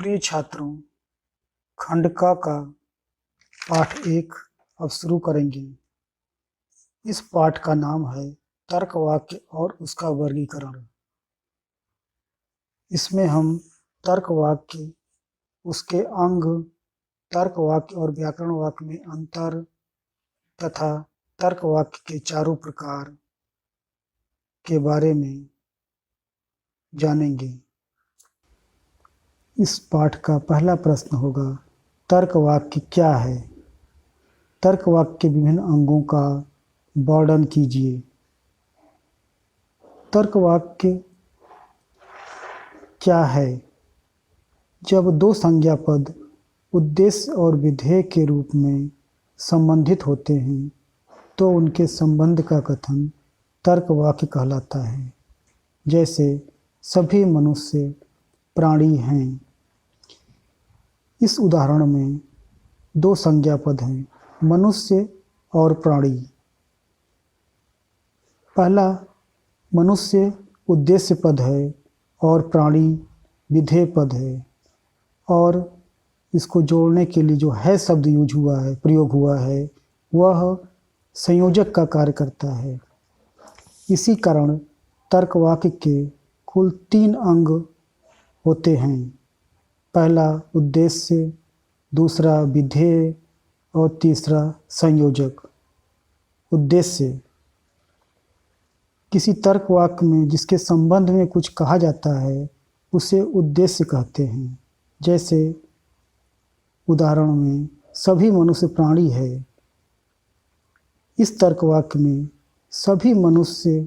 प्रिय छात्रों, खंड क का पाठ 1 अब शुरू करेंगे। इस पाठ का नाम है तर्क वाक्य और उसका वर्गीकरण। इसमें हम तर्क वाक्य, उसके अंग, तर्क वाक्य और व्याकरण वाक्य में अंतर तथा तर्क वाक्य के चारों प्रकार के बारे में जानेंगे। इस पाठ का पहला प्रश्न होगा, तर्क वाक्य क्या है? तर्क वाक्य के विभिन्न अंगों का वर्णन कीजिए। तर्क वाक्य क्या है? जब दो संज्ञा पद उद्देश्य और विधेय के रूप में संबंधित होते हैं तो उनके संबंध का कथन तर्क वाक्य कहलाता है। जैसे सभी मनुष्य प्राणी हैं। इस उदाहरण में दो संज्ञा पद हैं, मनुष्य और प्राणी। पहला मनुष्य उद्देश्य पद है और प्राणी विधेय पद है, और इसको जोड़ने के लिए जो है शब्द प्रयोग हुआ है वह संयोजक का कार्य करता है। इसी कारण तर्क वाक्य के कुल 3 अंग होते हैं। पहला उद्देश्य, दूसरा विधेय और तीसरा संयोजक। उद्देश्य किसी तर्क वाक्य में जिसके संबंध में कुछ कहा जाता है उसे उद्देश्य कहते हैं। जैसे उदाहरण में सभी मनुष्य प्राणी है। इस तर्क वाक्य में सभी मनुष्य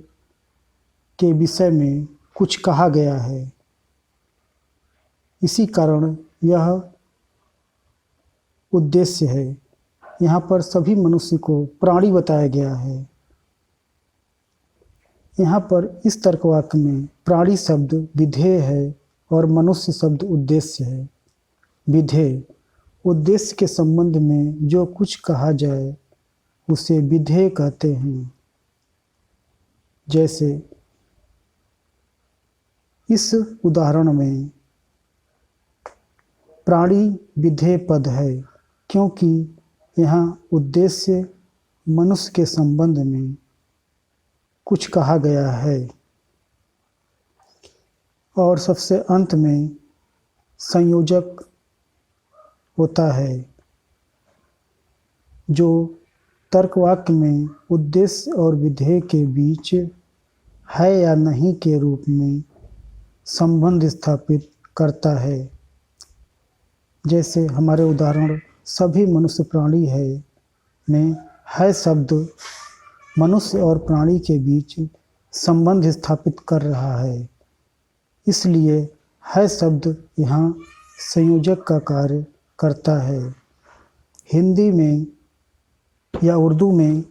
के विषय में कुछ कहा गया है, इसी कारण यह उद्देश्य है। यहाँ पर सभी मनुष्य को प्राणी बताया गया है। यहाँ पर इस तर्क वाक्य में प्राणी शब्द विधेय है और मनुष्य शब्द उद्देश्य है। विधेय उद्देश्य के संबंध में जो कुछ कहा जाए उसे विधेय कहते हैं। जैसे इस उदाहरण में प्राणी विधेय पद है क्योंकि यहाँ उद्देश्य मनुष्य के संबंध में कुछ कहा गया है। और सबसे अंत में संयोजक होता है जो तर्क वाक्य में उद्देश्य और विधेय के बीच है या नहीं के रूप में संबंध स्थापित करता है। जैसे हमारे उदाहरण सभी मनुष्य प्राणी है में है शब्द मनुष्य और प्राणी के बीच संबंध स्थापित कर रहा है, इसलिए है शब्द यहाँ संयोजक का कार्य करता है। हिंदी में या उर्दू में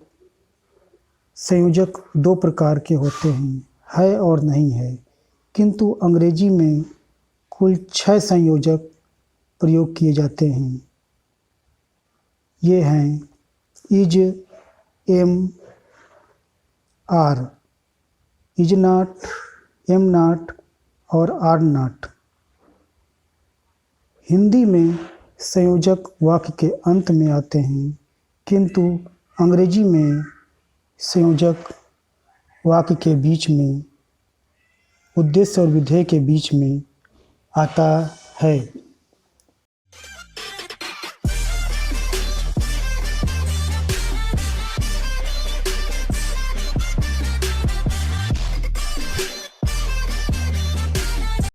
संयोजक 2 प्रकार के होते हैं, है और नहीं है, किंतु अंग्रेजी में कुल 6 संयोजक प्रयोग किए जाते हैं। ये हैं is, am, are, is not, am not और आर नॉट। हिंदी में संयोजक वाक्य के अंत में आते हैं, किंतु अंग्रेजी में संयोजक वाक्य के बीच में, उद्देश्य और विधेय के बीच में आता है।